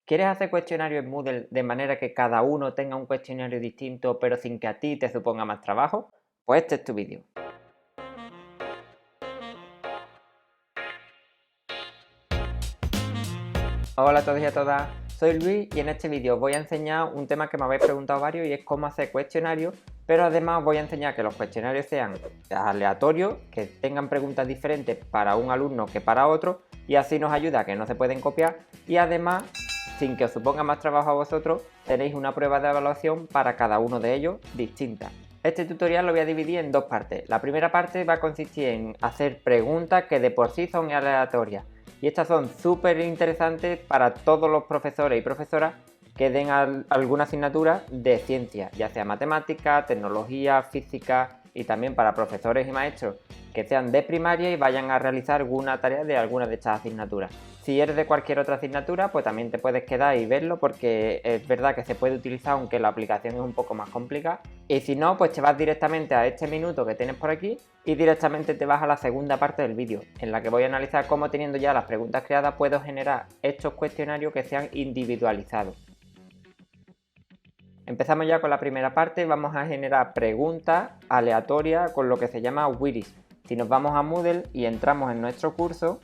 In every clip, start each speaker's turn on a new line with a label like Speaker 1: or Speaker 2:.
Speaker 1: ¿Quieres hacer cuestionarios en Moodle de manera que cada uno tenga un cuestionario distinto pero sin que a ti te suponga más trabajo? Pues este es tu vídeo. Hola a todos y a todas, soy Luis y en este vídeo os voy a enseñar un tema que me habéis preguntado varios y es cómo hacer cuestionarios, pero además os voy a enseñar que los cuestionarios sean aleatorios, que tengan preguntas diferentes para un alumno que para otro y así nos ayuda a que no se pueden copiar y además, sin que os suponga más trabajo a vosotros, tenéis una prueba de evaluación para cada uno de ellos distinta. Este tutorial lo voy a dividir en dos partes. La primera parte va a consistir en hacer preguntas que de por sí son aleatorias y estas son súper interesantes para todos los profesores y profesoras que den alguna asignatura de ciencia, ya sea matemática, tecnología, física y también para profesores y maestros que sean de primaria y vayan a realizar alguna tarea de alguna de estas asignaturas. Si eres de cualquier otra asignatura, pues también te puedes quedar y verlo porque es verdad que se puede utilizar aunque la aplicación es un poco más complicada. Y si no, pues te vas directamente a este minuto que tienes por aquí y directamente te vas a la segunda parte del vídeo, en la que voy a analizar cómo teniendo ya las preguntas creadas puedo generar estos cuestionarios que sean individualizados. Empezamos ya con la primera parte, vamos a generar preguntas aleatorias con lo que se llama Wikis. Si nos vamos a Moodle y entramos en nuestro curso,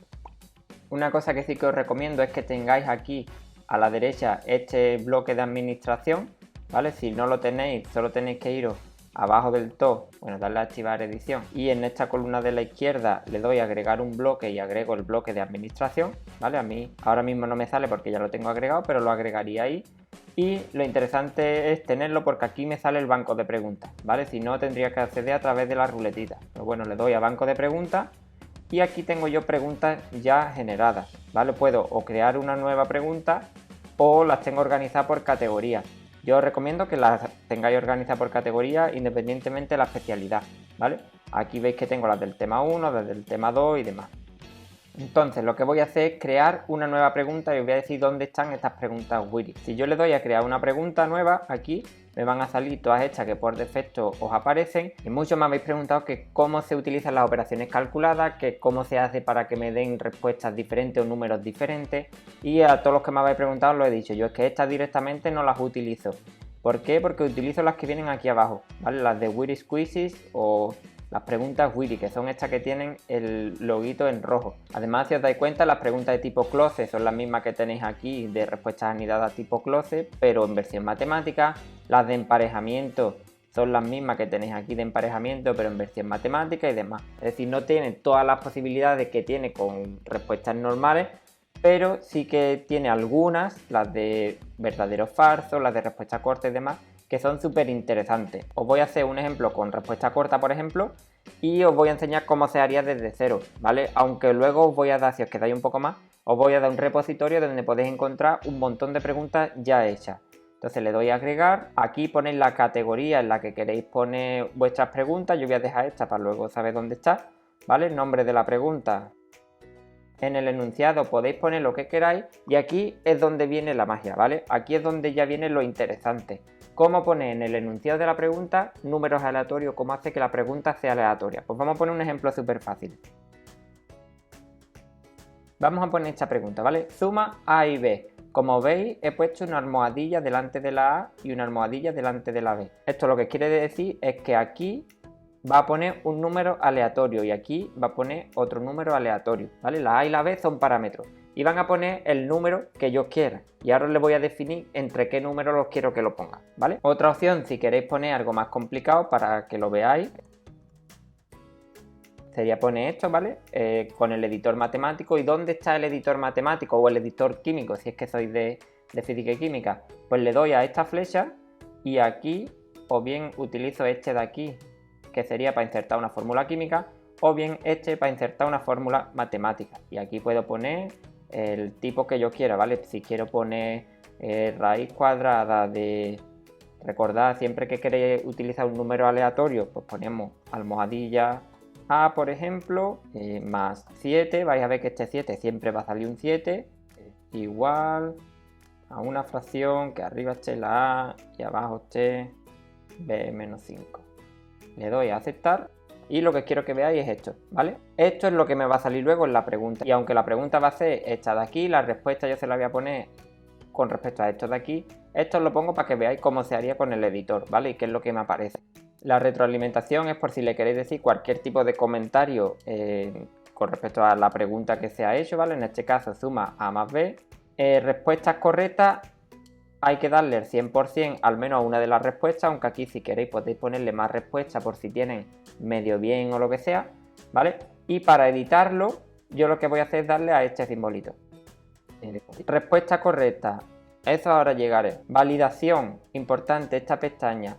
Speaker 1: una cosa que sí que os recomiendo es que tengáis aquí a la derecha este bloque de administración, ¿vale? Si no lo tenéis, solo tenéis que iros abajo del todo, bueno, darle a activar edición y en esta columna de la izquierda le doy a agregar un bloque y agrego el bloque de administración, ¿vale? A mí ahora mismo no me sale porque ya lo tengo agregado, pero lo agregaría ahí. Y lo interesante es tenerlo porque aquí me sale el banco de preguntas, ¿vale? Si no, tendría que acceder a través de la ruletita. Pero bueno, le doy a banco de preguntas y aquí tengo yo preguntas ya generadas, ¿vale? Puedo o crear una nueva pregunta o las tengo organizadas por categoría. Yo os recomiendo que las tengáis organizadas por categoría independientemente de la especialidad, ¿vale? Aquí veis que tengo las del tema 1, las del tema 2 y demás. Entonces lo que voy a hacer es crear una nueva pregunta y os voy a decir dónde están estas preguntas Wikis. Si yo le doy a crear una pregunta nueva, aquí me van a salir todas estas que por defecto os aparecen y muchos me habéis preguntado que cómo se utilizan las operaciones calculadas, que cómo se hace para que me den respuestas diferentes o números diferentes y a todos los que me habéis preguntado lo he dicho, yo es que estas directamente no las utilizo. ¿Por qué? Porque utilizo las que vienen aquí abajo, ¿vale? Las de Wikis Quizzes o las preguntas Wikis, que son estas que tienen el loguito en rojo. Además, si os dais cuenta, las preguntas de tipo cloce son las mismas que tenéis aquí de respuestas anidadas tipo cloce, pero en versión matemática. Las de emparejamiento son las mismas que tenéis aquí de emparejamiento, pero en versión matemática y demás. Es decir, no tienen todas las posibilidades que tiene con respuestas normales, pero sí que tiene algunas, las de verdadero falso, las de respuesta corta y demás, que son súper interesantes. Os voy a hacer un ejemplo con respuesta corta, por ejemplo, y os voy a enseñar cómo se haría desde cero, ¿vale? Aunque luego os voy a dar, si os quedáis un poco más, os voy a dar un repositorio donde podéis encontrar un montón de preguntas ya hechas. Entonces le doy a agregar, aquí ponéis la categoría en la que queréis poner vuestras preguntas, yo voy a dejar esta para luego saber dónde está, ¿vale? El nombre de la pregunta. En el enunciado podéis poner lo que queráis y aquí es donde viene la magia, ¿vale? Aquí es donde ya viene lo interesante. ¿Cómo poner en el enunciado de la pregunta números aleatorios? ¿Cómo hace que la pregunta sea aleatoria? Pues vamos a poner un ejemplo súper fácil. Vamos a poner esta pregunta, ¿vale? Suma A y B. Como veis, he puesto una almohadilla delante de la A y una almohadilla delante de la B. Esto lo que quiere decir es que aquí va a poner un número aleatorio y aquí va a poner otro número aleatorio, ¿vale? La A y la B son parámetros y van a poner el número que yo quiera y ahora les voy a definir entre qué número los quiero que lo pongan, ¿vale? Otra opción, si queréis poner algo más complicado para que lo veáis, sería poner esto, ¿vale? Con el editor matemático. ¿Y dónde está el editor matemático o el editor químico? Si es que sois de física y química, pues le doy a esta flecha y aquí o bien utilizo este de aquí, que sería para insertar una fórmula química, o bien este para insertar una fórmula matemática. Y aquí puedo poner el tipo que yo quiera, ¿vale? Si quiero poner raíz cuadrada de... Recordad, siempre que queréis utilizar un número aleatorio, pues ponemos almohadilla A, por ejemplo, más 7. Vais a ver que este 7 siempre va a salir un 7, igual a una fracción que arriba esté la A y abajo esté B menos 5. Le doy a aceptar y lo que quiero que veáis es esto, ¿vale? Esto es lo que me va a salir luego en la pregunta y aunque la pregunta va a ser esta de aquí, la respuesta yo se la voy a poner con respecto a esto de aquí. Esto os lo pongo para que veáis cómo se haría con el editor, ¿vale? Y qué es lo que me aparece. La retroalimentación es por si le queréis decir cualquier tipo de comentario con respecto a la pregunta que se ha hecho, ¿vale? En este caso suma A más B. Respuestas correctas, hay que darle el 100% al menos a una de las respuestas, aunque aquí si queréis podéis ponerle más respuestas por si tienen medio bien o lo que sea, ¿vale? Y para editarlo, yo lo que voy a hacer es darle a este simbolito. Respuesta correcta, eso ahora llegaré. Validación, importante esta pestaña.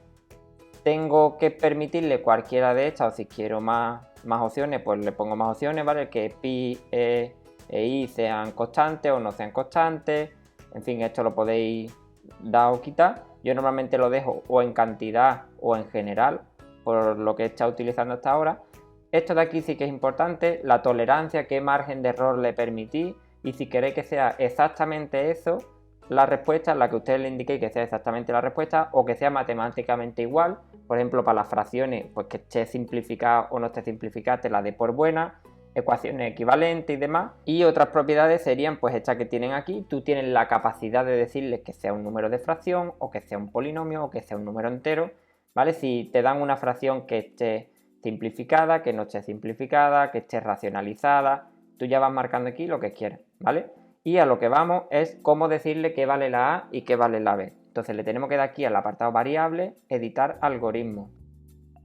Speaker 1: Tengo que permitirle cualquiera de estas, o si quiero más opciones, pues le pongo más opciones, ¿vale? Que pi, e i sean constantes o no sean constantes. En fin, esto lo podéis dar o quitar. Yo normalmente lo dejo o en cantidad o en general, por lo que he estado utilizando hasta ahora. Esto de aquí sí que es importante, la tolerancia, qué margen de error le permitís, y si queréis que sea exactamente eso, la respuesta, la que ustedes le indiquéis que sea exactamente la respuesta o que sea matemáticamente igual. Por ejemplo, para las fracciones, pues que esté simplificada o no esté simplificada, te la dé por buena, ecuaciones equivalentes y demás. Y otras propiedades serían pues estas que tienen aquí. Tú tienes la capacidad de decirles que sea un número de fracción o que sea un polinomio o que sea un número entero, ¿vale? Si te dan una fracción que esté simplificada, que no esté simplificada, que esté racionalizada, tú ya vas marcando aquí lo que quieres, ¿vale? Y a lo que vamos es cómo decirle qué vale la A y qué vale la B. Entonces le tenemos que dar aquí al apartado variable, editar algoritmo.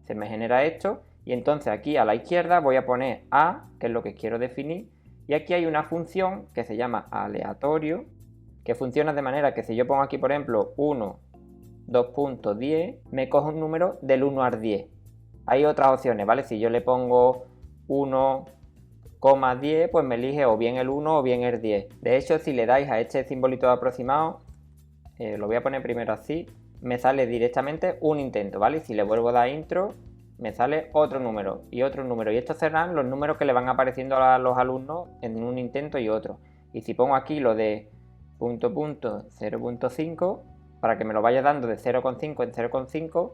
Speaker 1: Se me genera esto y entonces aquí a la izquierda voy a poner A, que es lo que quiero definir, y aquí hay una función que se llama aleatorio, que funciona de manera que si yo pongo aquí por ejemplo 1, 2.10, me coge un número del 1 al 10. Hay otras opciones, ¿vale? Si yo le pongo 1,10, pues me elige o bien el 1 o bien el 10. De hecho, si le dais a este simbolito de aproximado, lo voy a poner primero así, me sale directamente un intento, ¿vale? Si le vuelvo a dar intro, me sale otro número y otro número. Y estos serán los números que le van apareciendo a los alumnos en un intento y otro. Y si pongo aquí lo de ... 0.5, para que me lo vaya dando de 0,5 en 0,5,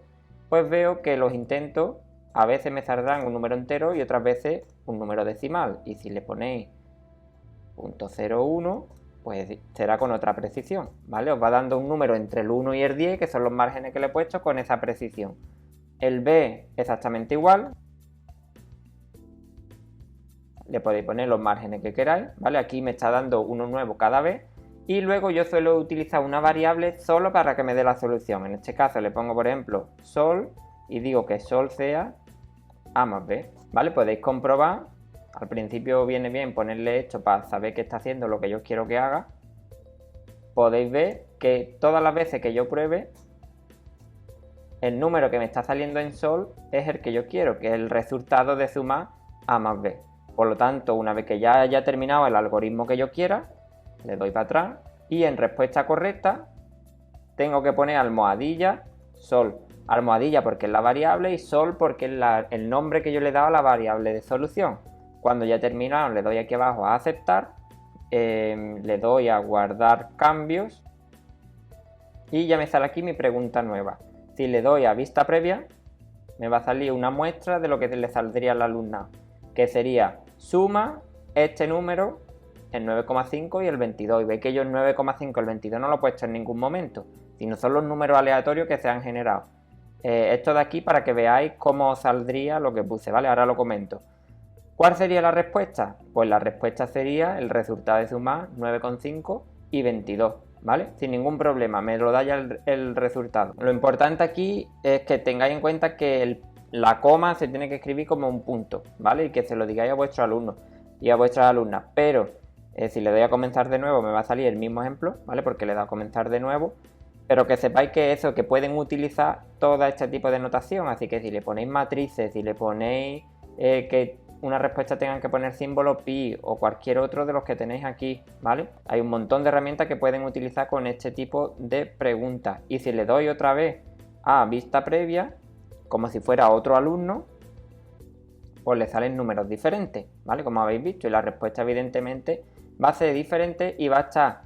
Speaker 1: pues veo que los intentos a veces me saldrán un número entero y otras veces un número decimal. Y si le ponéis 0.01, pues será con otra precisión, ¿vale? Os va dando un número entre el 1 y el 10, que son los márgenes que le he puesto con esa precisión. El B exactamente igual. Le podéis poner los márgenes que queráis, ¿vale? Aquí me está dando uno nuevo cada vez. Y luego yo suelo utilizar una variable solo para que me dé la solución. En este caso le pongo, por ejemplo, sol y digo que sol sea A más B, ¿vale? Podéis comprobar. Al principio viene bien ponerle esto para saber que está haciendo lo que yo quiero que haga. Podéis ver que todas las veces que yo pruebe, el número que me está saliendo en sol es el que yo quiero, que es el resultado de sumar A más B. Por lo tanto, una vez que ya haya terminado el algoritmo que yo quiera, le doy para atrás y en respuesta correcta tengo que poner almohadilla sol. Almohadilla porque es la variable y sol porque es el nombre que yo le he dado a la variable de solución. Cuando ya he terminado le doy aquí abajo a aceptar, le doy a guardar cambios y ya me sale aquí mi pregunta nueva. Si le doy a vista previa me va a salir una muestra de lo que le saldría al alumnado, que sería suma este número, el 9,5 y el 22. Y veis que yo el 9,5 y el 22 no lo he puesto en ningún momento, sino son los números aleatorios que se han generado. Esto de aquí para que veáis cómo saldría lo que puse, ¿vale? Ahora lo comento. ¿Cuál sería la respuesta? Pues la respuesta sería el resultado de sumar 9,5 y 22, ¿vale? Sin ningún problema, me lo da ya el resultado. Lo importante aquí es que tengáis en cuenta que la coma se tiene que escribir como un punto, ¿vale? Y que se lo digáis a vuestros alumnos y a vuestras alumnas, pero si le doy a comenzar de nuevo me va a salir el mismo ejemplo, ¿vale? Porque le he dado a comenzar de nuevo, pero que sepáis que eso, que pueden utilizar todo este tipo de notación, así que si le ponéis matrices, si le ponéis que una respuesta tengan que poner símbolo pi o cualquier otro de los que tenéis aquí, ¿vale? Hay un montón de herramientas que pueden utilizar con este tipo de preguntas. Y si le doy otra vez a vista previa, como si fuera otro alumno, pues le salen números diferentes, ¿vale? Como habéis visto, y la respuesta evidentemente va a ser diferente y va a estar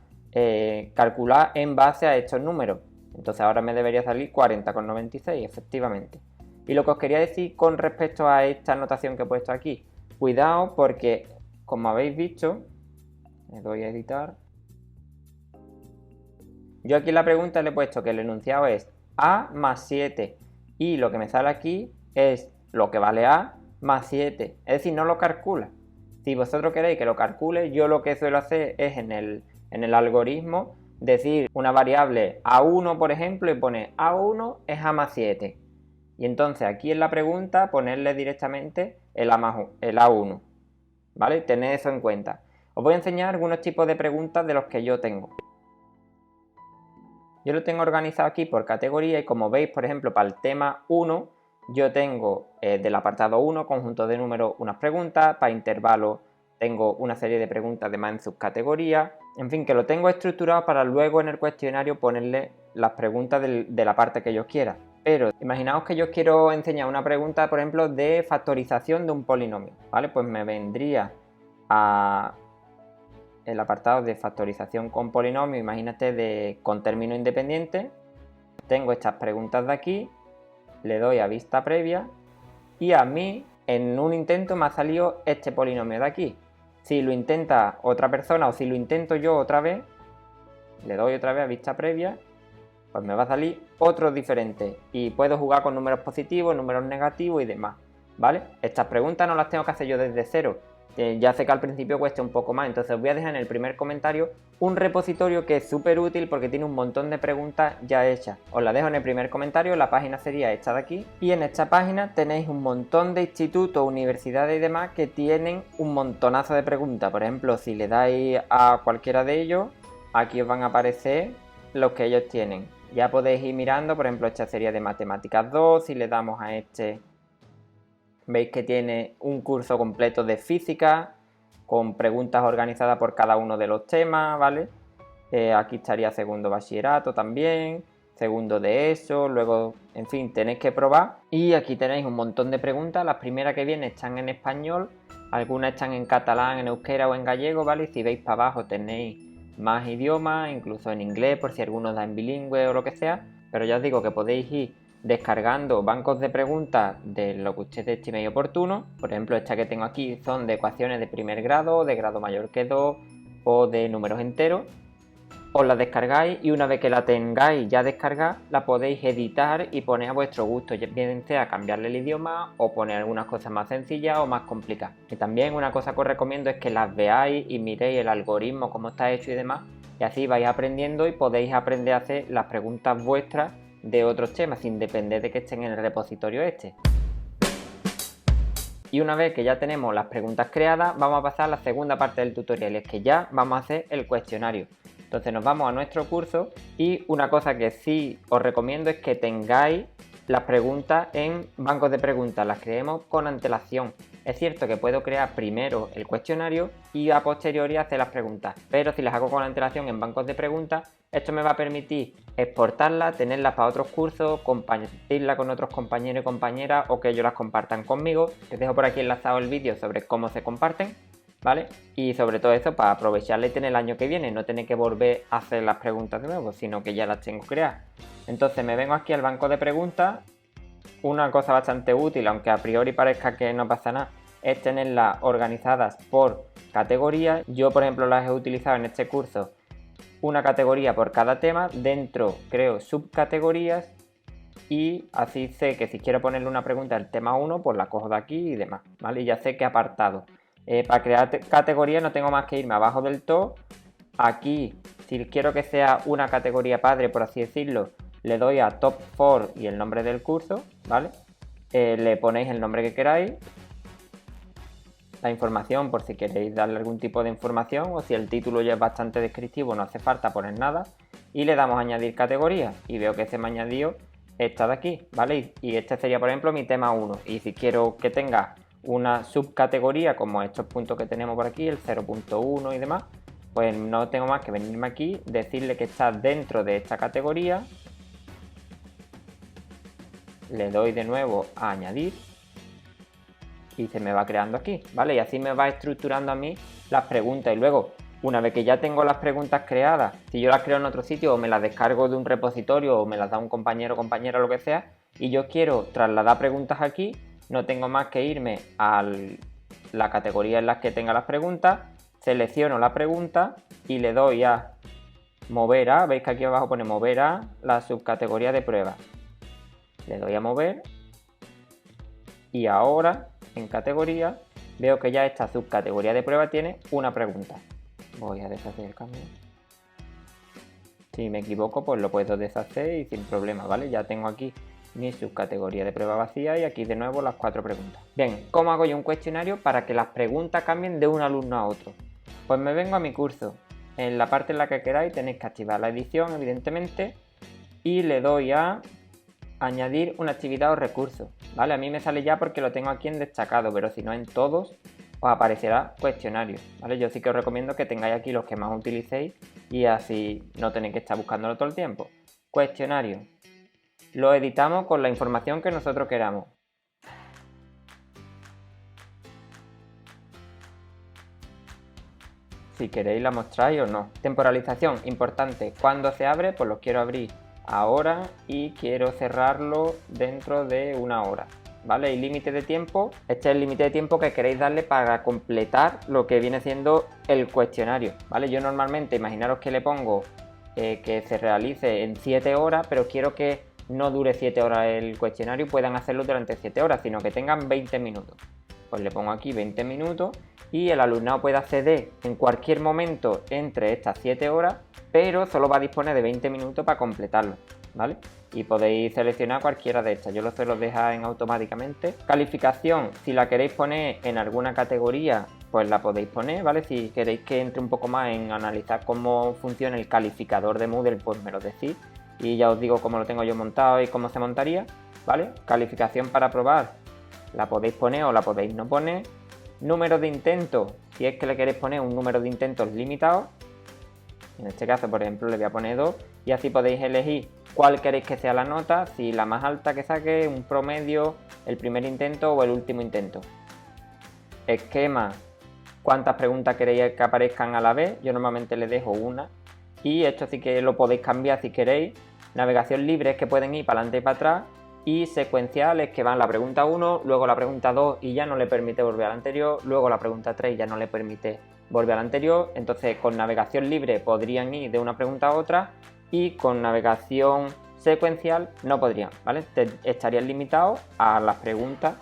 Speaker 1: calculada en base a estos números. Entonces ahora me debería salir 40,96, efectivamente. Y lo que os quería decir con respecto a esta anotación que he puesto aquí, cuidado porque, como habéis visto, le doy a editar, Yo aquí en la pregunta le he puesto que el enunciado es A más 7 y lo que me sale aquí es lo que vale A más 7, es decir, no lo calcula. Si vosotros queréis que lo calcule, yo lo que suelo hacer es en el algoritmo decir una variable A1, por ejemplo, y poner A1 es A más 7. Y entonces aquí en la pregunta ponerle directamente el A1, ¿vale? Tened eso en cuenta. Os voy a enseñar algunos tipos de preguntas de los que yo tengo. Yo lo tengo organizado aquí por categoría y como veis, por ejemplo, para el tema 1, yo tengo del apartado 1, conjunto de números, unas preguntas, para intervalos tengo una serie de preguntas además en subcategorías, en fin, que lo tengo estructurado para luego en el cuestionario ponerle las preguntas de la parte que yo quiera. Pero imaginaos que yo quiero enseñar una pregunta, por ejemplo, de factorización de un polinomio, ¿vale? Pues me vendría a el apartado de factorización con polinomio, imagínate con término independiente, tengo estas preguntas de aquí, le doy a vista previa y a mí en un intento me ha salido este polinomio de aquí. Si lo intenta otra persona o si lo intento yo otra vez, le doy otra vez a vista previa, pues me va a salir otro diferente y puedo jugar con números positivos, números negativos y demás, ¿vale? Estas preguntas no las tengo que hacer yo desde cero. Ya sé que al principio cuesta un poco más, entonces os voy a dejar en el primer comentario un repositorio que es súper útil porque tiene un montón de preguntas ya hechas. Os la dejo en el primer comentario, la página sería esta de aquí y en esta página tenéis un montón de institutos, universidades y demás que tienen un montonazo de preguntas. Por ejemplo, si le dais a cualquiera de ellos, aquí os van a aparecer los que ellos tienen. Ya podéis ir mirando, por ejemplo, esta sería de Matemáticas 2, si le damos a este veis que tiene un curso completo de física con preguntas organizadas por cada uno de los temas, ¿vale? Aquí estaría segundo bachillerato también, segundo de ESO, luego, en fin, tenéis que probar. Y aquí tenéis un montón de preguntas, las primeras que vienen están en español, algunas están en catalán, en euskera o en gallego, ¿vale? Y si veis para abajo tenéis más idiomas, incluso en inglés, por si alguno da en bilingüe o lo que sea, pero ya os digo que podéis ir descargando bancos de preguntas de lo que ustedes estiméis oportuno. Por ejemplo, esta que tengo aquí son de ecuaciones de primer grado, de grado mayor que 2 o de números enteros. Os la descargáis y una vez que la tengáis ya descargada, la podéis editar y poner a vuestro gusto, bien sea cambiarle el idioma o poner algunas cosas más sencillas o más complicadas. Y también una cosa que os recomiendo es que las veáis y miréis el algoritmo, cómo está hecho y demás, y así vais aprendiendo y podéis aprender a hacer las preguntas vuestras de otros temas sin depender de que estén en el repositorio este. Y una vez que ya tenemos las preguntas creadas, vamos a pasar a la segunda parte del tutorial, es que ya vamos a hacer el cuestionario. Entonces nos vamos a nuestro curso y una cosa que sí os recomiendo es que tengáis las preguntas en bancos de preguntas, las creemos con antelación. Es cierto que puedo crear primero el cuestionario y a posteriori hacer las preguntas, pero si las hago con antelación en bancos de preguntas, esto me va a permitir exportarlas, tenerlas para otros cursos, compartirlas con otros compañeros y compañeras o que ellos las compartan conmigo. Les dejo por aquí enlazado el vídeo sobre cómo se comparten, ¿vale? Y sobre todo eso para aprovecharla y tener el año que viene, no tener que volver a hacer las preguntas de nuevo, sino que ya las tengo creadas. Entonces me vengo aquí al banco de preguntas. Una cosa bastante útil, aunque a priori parezca que no pasa nada, es tenerlas organizadas por categorías. Yo, por ejemplo, las he utilizado en este curso, una categoría por cada tema, dentro creo subcategorías y así sé que si quiero ponerle una pregunta al tema 1, pues la cojo de aquí y demás, ¿vale? Y ya sé qué apartado. Para crear categoría no tengo más que irme abajo del todo. Aquí, si quiero que sea una categoría padre, por así decirlo, le doy a Top 4 y el nombre del curso, ¿vale? Le ponéis el nombre que queráis, la información por si queréis darle algún tipo de información o si el título ya es bastante descriptivo no hace falta poner nada y le damos a añadir categoría y veo que se me ha añadido esta de aquí, ¿vale? Y este sería por ejemplo mi tema 1 y si quiero que tenga una subcategoría como estos puntos que tenemos por aquí, el 0.1 y demás, pues no tengo más que venirme aquí, decirle que está dentro de esta categoría, le doy de nuevo a añadir y se me va creando aquí, ¿vale? Y así me va estructurando a mí las preguntas y luego, una vez que ya tengo las preguntas creadas, si yo las creo en otro sitio o me las descargo de un repositorio o me las da un compañero o compañera o lo que sea y yo quiero trasladar preguntas aquí, no tengo más que irme a la categoría en la que tenga las preguntas, selecciono la pregunta y le doy a mover a, veis que aquí abajo pone mover a la subcategoría de prueba. Le doy a mover y ahora en categoría veo que ya esta subcategoría de prueba tiene una pregunta. Voy a deshacer el cambio. Si me equivoco, pues lo puedo deshacer y sin problema, ¿vale? Ya tengo aquí mi subcategoría de prueba vacía y aquí de nuevo las 4 preguntas. Bien, ¿cómo hago yo un cuestionario para que las preguntas cambien de un alumno a otro? Pues me vengo a mi curso. En la parte en la que queráis tenéis que activar la edición, evidentemente, y le doy a añadir una actividad o recurso, ¿vale? A mí me sale ya porque lo tengo aquí en destacado, pero si no en todos os aparecerá cuestionario, ¿vale? Yo sí que os recomiendo que tengáis aquí los que más utilicéis y así no tenéis que estar buscándolo todo el tiempo. Cuestionario. Lo editamos con la información que nosotros queramos. Si queréis la mostráis o no. Temporalización, importante. Cuando se abre, pues los quiero abrir ahora y quiero cerrarlo dentro de una hora, ¿vale? Y límite de tiempo, este es el límite de tiempo que queréis darle para completar lo que viene siendo el cuestionario, ¿vale? Yo normalmente, imaginaros que le pongo que se realice en 7 horas, pero quiero que no dure 7 horas el cuestionario y puedan hacerlo durante 7 horas, sino que tengan 20 minutos. Pues le pongo aquí 20 minutos y el alumnado puede acceder en cualquier momento entre estas 7 horas, pero solo va a disponer de 20 minutos para completarlo, ¿vale? Y podéis seleccionar cualquiera de estas, yo lo suelo dejar en automáticamente. Calificación, si la queréis poner en alguna categoría, pues la podéis poner, ¿vale? Si queréis que entre un poco más en analizar cómo funciona el calificador de Moodle, pues me lo decís y ya os digo cómo lo tengo yo montado y cómo se montaría, ¿vale? Calificación para probar, la podéis poner o la podéis no poner. Número de intentos, si es que le queréis poner un número de intentos limitado, en este caso por ejemplo le voy a poner 2 y así podéis elegir cuál queréis que sea la nota, si la más alta que saque, un promedio, el primer intento o el último intento. Esquema, cuántas preguntas queréis que aparezcan a la vez, yo normalmente le dejo una y esto sí que lo podéis cambiar si queréis. Navegación libre es que pueden ir para adelante y para atrás, y secuenciales que van la pregunta 1, luego la pregunta 2 y ya no le permite volver a la anterior, luego la pregunta 3 ya no le permite volver a la anterior. Entonces con navegación libre podrían ir de una pregunta a otra y con navegación secuencial no podrían, ¿vale? Estarían limitados a las preguntas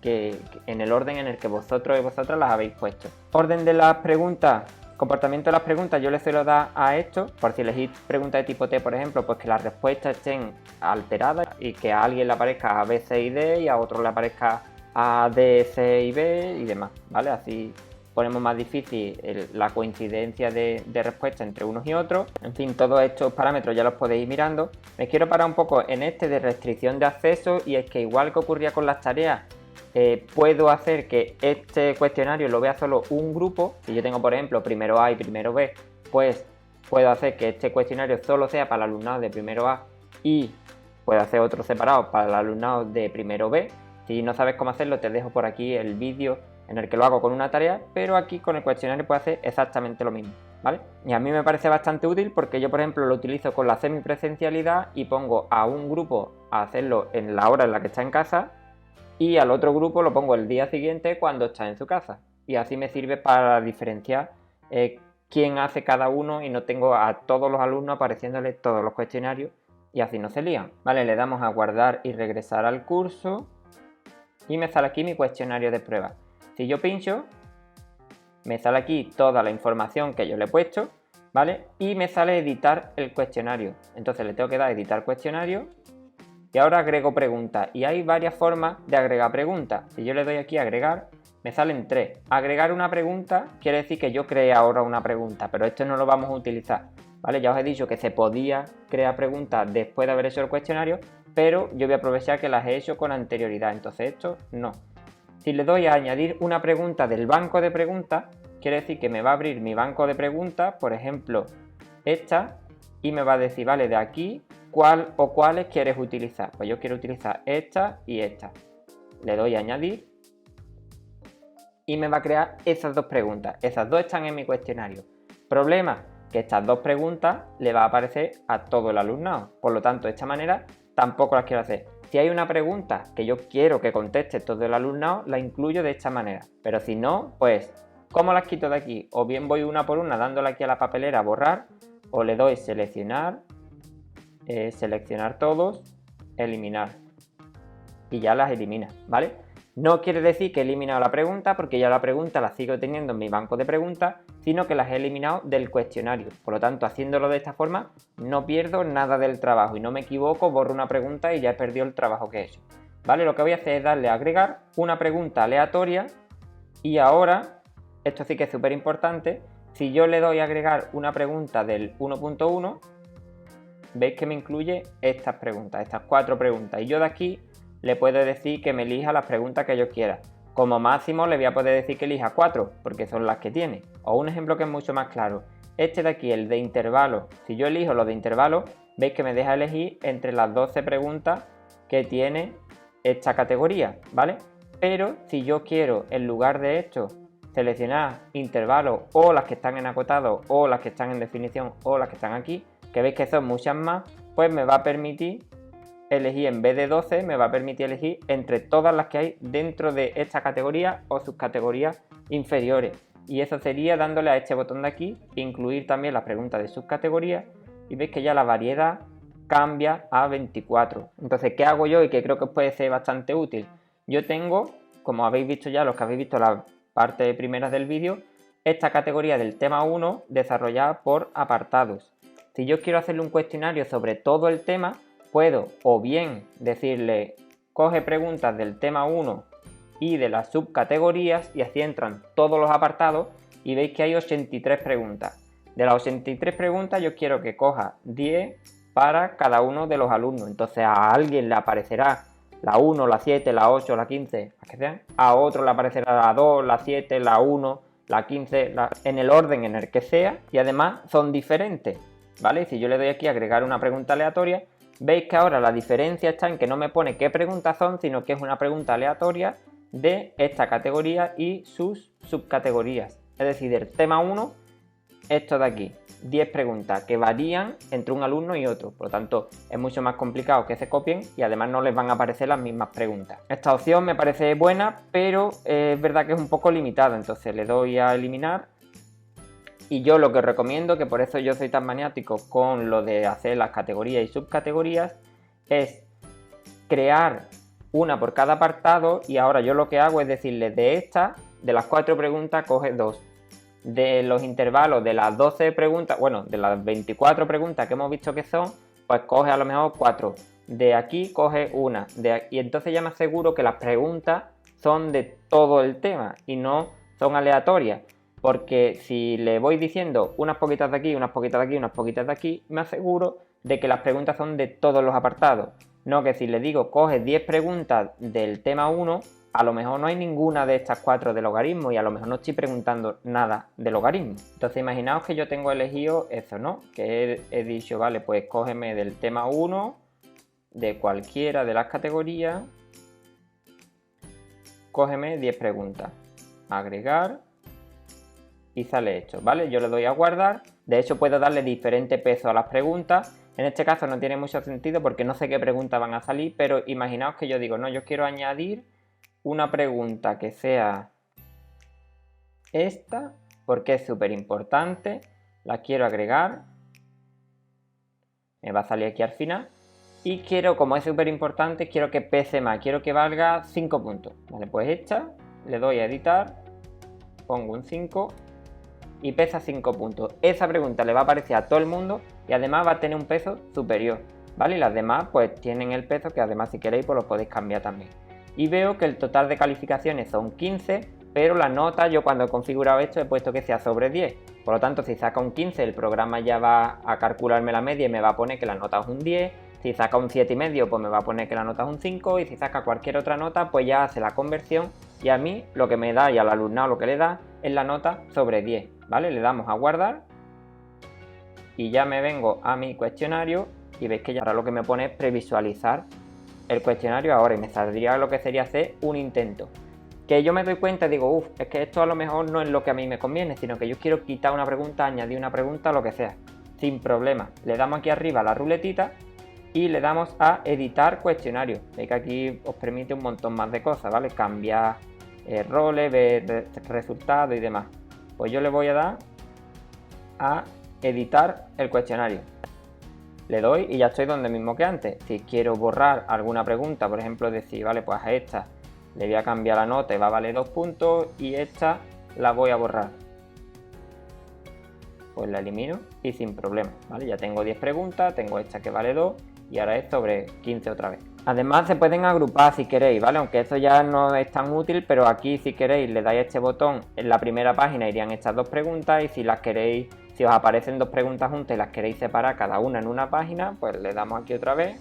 Speaker 1: que en el orden en el que vosotros y vosotras las habéis puesto. Orden de las preguntas. Comportamiento de las preguntas, yo le suelo dar a esto, por si elegís preguntas de tipo T, por ejemplo, pues que las respuestas estén alteradas y que a alguien le aparezca A, B, C y D y a otro le aparezca A, D, C y B y demás, ¿vale? Así ponemos más difícil la coincidencia de respuesta entre unos y otros. En fin, todos estos parámetros ya los podéis ir mirando. Me quiero parar un poco en este de restricción de acceso y es que igual que ocurría con las tareas, puedo hacer que este cuestionario lo vea solo un grupo. Si yo tengo por ejemplo primero A y primero B, pues puedo hacer que este cuestionario solo sea para el alumnado de primero A y puedo hacer otro separado para el alumnado de primero B. Si no sabes cómo hacerlo, te dejo por aquí el vídeo en el que lo hago con una tarea, pero aquí con el cuestionario puedo hacer exactamente lo mismo, ¿vale? Y a mí me parece bastante útil porque yo por ejemplo lo utilizo con la semipresencialidad y pongo a un grupo a hacerlo en la hora en la que está en casa y al otro grupo lo pongo el día siguiente cuando está en su casa. Y así me sirve para diferenciar quién hace cada uno y no tengo a todos los alumnos apareciéndoles todos los cuestionarios y así no se lían. Vale, le damos a guardar y regresar al curso y me sale aquí mi cuestionario de prueba. Si yo pincho, me sale aquí toda la información que yo le he puesto, ¿vale? Y me sale editar el cuestionario. Entonces le tengo que dar a editar cuestionario. Y ahora agrego preguntas y hay varias formas de agregar preguntas. Si yo le doy aquí a agregar, me salen 3. Agregar una pregunta quiere decir que yo creé ahora una pregunta, pero esto no lo vamos a utilizar, ¿vale? Ya os he dicho que se podía crear preguntas después de haber hecho el cuestionario, pero yo voy a aprovechar que las he hecho con anterioridad, entonces esto no. Si le doy a añadir una pregunta del banco de preguntas, quiere decir que me va a abrir mi banco de preguntas, por ejemplo, esta, y me va a decir, vale, de aquí, ¿cuál o cuáles quieres utilizar? Pues yo quiero utilizar esta y esta. Le doy a añadir y me va a crear esas dos preguntas. Esas dos están en mi cuestionario. Problema, que estas dos preguntas le va a aparecer a todo el alumnado. Por lo tanto, de esta manera tampoco las quiero hacer. Si hay una pregunta que yo quiero que conteste todo el alumnado, la incluyo de esta manera. Pero si no, pues, ¿cómo las quito de aquí? O bien voy una por una dándole aquí a la papelera a borrar, o le doy seleccionar, seleccionar todos, eliminar y ya las elimina, ¿vale? No quiere decir que he eliminado la pregunta porque ya la pregunta la sigo teniendo en mi banco de preguntas, sino que las he eliminado del cuestionario. Por lo tanto, haciéndolo de esta forma no pierdo nada del trabajo y no me equivoco, borro una pregunta y ya he perdido el trabajo que he hecho, ¿vale? Lo que voy a hacer es darle a agregar una pregunta aleatoria y ahora, esto sí que es súper importante, si yo le doy a agregar una pregunta del 1.1, veis que me incluye estas preguntas, estas 4 preguntas, y yo de aquí le puedo decir que me elija las preguntas que yo quiera. Como máximo le voy a poder decir que elija 4, porque son las que tiene. O un ejemplo que es mucho más claro, este de aquí, el de intervalo, si yo elijo lo de intervalo, veis que me deja elegir entre las 12 preguntas que tiene esta categoría, ¿vale? Pero si yo quiero, en lugar de esto, seleccionar intervalos o las que están en acotado o las que están en definición o las que están aquí, que veis que son muchas más, pues me va a permitir elegir, en vez de 12, me va a permitir elegir entre todas las que hay dentro de esta categoría o subcategorías inferiores. Y eso sería dándole a este botón de aquí, incluir también las preguntas de subcategorías, y veis que ya la variedad cambia a 24. Entonces, ¿qué hago yo y que creo que puede ser bastante útil? Yo tengo, como habéis visto ya, los que habéis visto la parte primera del vídeo, esta categoría del tema 1 desarrollada por apartados. Si yo quiero hacerle un cuestionario sobre todo el tema, puedo o bien decirle coge preguntas del tema 1 y de las subcategorías y así entran todos los apartados y veis que hay 83 preguntas. De las 83 preguntas yo quiero que coja 10 para cada uno de los alumnos. Entonces a alguien le aparecerá la 1, la 7, la 8, la 15, las que sean. A otro le aparecerá la 2, la 7, la 1, la 15, en el orden en el que sea y además son diferentes, ¿vale? Si yo le doy aquí a agregar una pregunta aleatoria, veis que ahora la diferencia está en que no me pone qué preguntas son, sino que es una pregunta aleatoria de esta categoría y sus subcategorías. Es decir, del tema 1, esto de aquí, 10 preguntas que varían entre un alumno y otro. Por lo tanto, es mucho más complicado que se copien y además no les van a aparecer las mismas preguntas. Esta opción me parece buena, pero es verdad que es un poco limitada. Entonces le doy a eliminar. Y yo lo que os recomiendo, que por eso yo soy tan maniático con lo de hacer las categorías y subcategorías, es crear una por cada apartado y ahora yo lo que hago es decirle de las 4 preguntas coge 2. De los intervalos de las 12 preguntas, bueno, de las 24 preguntas que hemos visto que son, pues coge a lo mejor 4. De aquí coge una. Y entonces ya me aseguro que las preguntas son de todo el tema y no son aleatorias. Porque si le voy diciendo unas poquitas de aquí, unas poquitas de aquí, unas poquitas de aquí, me aseguro de que las preguntas son de todos los apartados. No que si le digo coge 10 preguntas del tema 1, a lo mejor no hay ninguna de estas 4 de logaritmo y a lo mejor no estoy preguntando nada de logaritmo. Entonces imaginaos que yo tengo elegido eso, ¿no? Que he dicho, vale, pues cógeme del tema 1, de cualquiera de las categorías, cógeme 10 preguntas. Agregar. Y sale hecho, ¿vale? Yo le doy a guardar. De hecho puedo darle diferente peso a las preguntas. En este caso no tiene mucho sentido porque no sé qué preguntas van a salir, pero imaginaos que yo digo, no, yo quiero añadir una pregunta que sea esta, porque es súper importante, la quiero agregar, me va a salir aquí al final, y quiero, como es súper importante, quiero que pese más, quiero que valga 5 puntos, ¿vale? Pues esta, le doy a editar, pongo un 5 y pesa 5 puntos. Esa pregunta le va a aparecer a todo el mundo y además va a tener un peso superior, ¿vale? Y las demás pues tienen el peso que además si queréis pues lo podéis cambiar también. Y veo que el total de calificaciones son 15, pero la nota yo cuando he configurado esto he puesto que sea sobre 10. Por lo tanto, si saca un 15 el programa ya va a calcularme la media y me va a poner que la nota es un 10. Si saca un 7,5 pues me va a poner que la nota es un 5 y si saca cualquier otra nota pues ya hace la conversión y a mí lo que me da y al alumnado lo que le da es la nota sobre 10, ¿vale? Le damos a guardar y ya me vengo a mi cuestionario y veis que ya ahora lo que me pone es previsualizar el cuestionario ahora y me saldría lo que sería hacer un intento. Que yo me doy cuenta y digo, es que esto a lo mejor no es lo que a mí me conviene, sino que yo quiero quitar una pregunta, añadir una pregunta, lo que sea, sin problema. Le damos aquí arriba a la ruletita y le damos a editar cuestionario. Veis que aquí os permite un montón más de cosas, ¿vale? Cambiar roles, ver resultados y demás. Pues yo le voy a dar a editar el cuestionario. Le doy y ya estoy donde mismo que antes. Si quiero borrar alguna pregunta, por ejemplo, decir, vale, pues a esta le voy a cambiar la nota y va a valer 2 puntos y esta la voy a borrar. Pues la elimino y sin problema, ¿vale? Ya tengo 10 preguntas, tengo esta que vale 2 y ahora es sobre 15 otra vez. Además se pueden agrupar si queréis, ¿vale? Aunque eso ya no es tan útil, pero aquí si queréis le dais este botón, en la primera página irían estas 2 preguntas y si las queréis, si os aparecen 2 preguntas juntas y las queréis separar cada una en una página, pues le damos aquí otra vez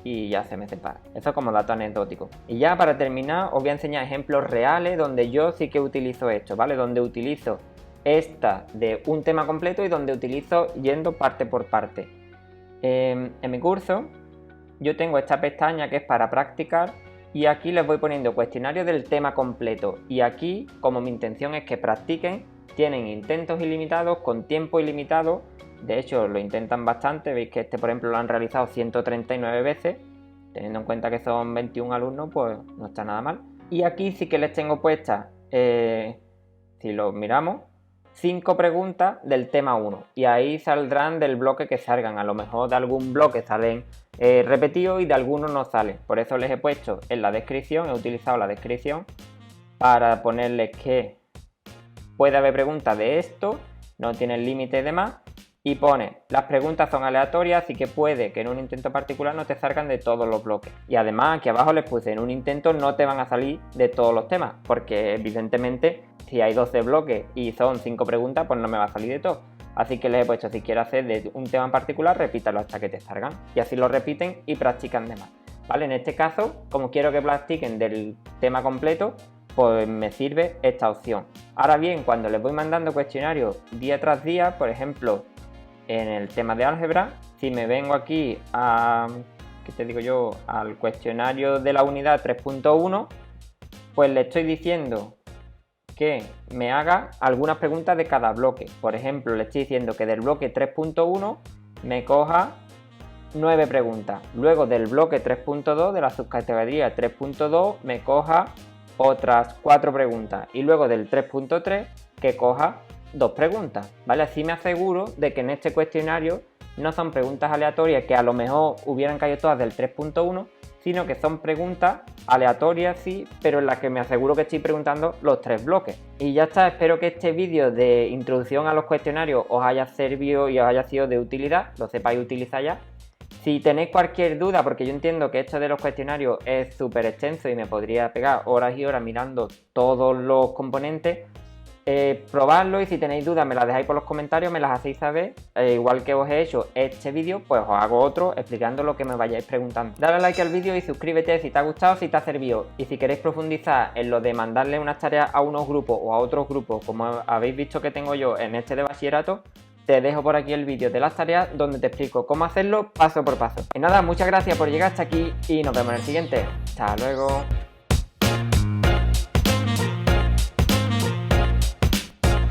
Speaker 1: y ya se me separa. Eso como dato anecdótico. Y ya para terminar os voy a enseñar ejemplos reales donde yo sí que utilizo esto, ¿vale? Donde utilizo esta de un tema completo y donde utilizo yendo parte por parte. En mi curso yo tengo esta pestaña que es para practicar y aquí les voy poniendo cuestionarios del tema completo y aquí, como mi intención es que practiquen, tienen intentos ilimitados con tiempo ilimitado. De hecho lo intentan bastante, veis que este por ejemplo lo han realizado 139 veces, teniendo en cuenta que son 21 alumnos pues no está nada mal. Y aquí sí que les tengo puestas, si lo miramos, 5 preguntas del tema 1 y ahí saldrán del bloque que salgan. A lo mejor de algún bloque salen repetidos y de algunos no salen. Por eso les he puesto en la descripción, he utilizado la descripción para ponerles que puede haber preguntas de esto, no tienen límite de más y pone las preguntas son aleatorias, así que puede que en un intento particular no te salgan de todos los bloques. Y además aquí abajo les puse en un intento no te van a salir de todos los temas, porque evidentemente si hay 12 bloques y son 5 preguntas, pues no me va a salir de todo. Así que les he puesto, si quieres hacer de un tema en particular, repítalo hasta que te salgan. Y así lo repiten y practican de más. ¿Vale? En este caso, como quiero que practiquen del tema completo, pues me sirve esta opción. Ahora bien, cuando les voy mandando cuestionarios día tras día, por ejemplo, en el tema de álgebra, si me vengo aquí a, ¿qué te digo yo?, al cuestionario de la unidad 3.1, pues le estoy diciendo que me haga algunas preguntas de cada bloque. Por ejemplo, le estoy diciendo que del bloque 3.1 me coja 9 preguntas. Luego del bloque 3.2 de la subcategoría 3.2 me coja otras 4 preguntas. Y luego del 3.3 que coja 2 preguntas. ¿Vale? Así me aseguro de que en este cuestionario no son preguntas aleatorias que a lo mejor hubieran caído todas del 3.1, sino que son preguntas aleatorias, sí, pero en las que me aseguro que estoy preguntando los 3 bloques. Y ya está, espero que este vídeo de introducción a los cuestionarios os haya servido y os haya sido de utilidad, lo sepáis utilizar ya. Si tenéis cualquier duda, porque yo entiendo que esto de los cuestionarios es súper extenso y me podría pegar horas y horas mirando todos los componentes, probadlo y si tenéis dudas me las dejáis por los comentarios, me las hacéis saber. Igual que os he hecho este vídeo, pues os hago otro explicando lo que me vayáis preguntando. Dale like al vídeo y suscríbete si te ha gustado, si te ha servido. Y si queréis profundizar en lo de mandarle unas tareas a unos grupos o a otros grupos, como habéis visto que tengo yo en este de bachillerato, te dejo por aquí el vídeo de las tareas donde te explico cómo hacerlo paso por paso. Y nada, muchas gracias por llegar hasta aquí y nos vemos en el siguiente. Hasta luego.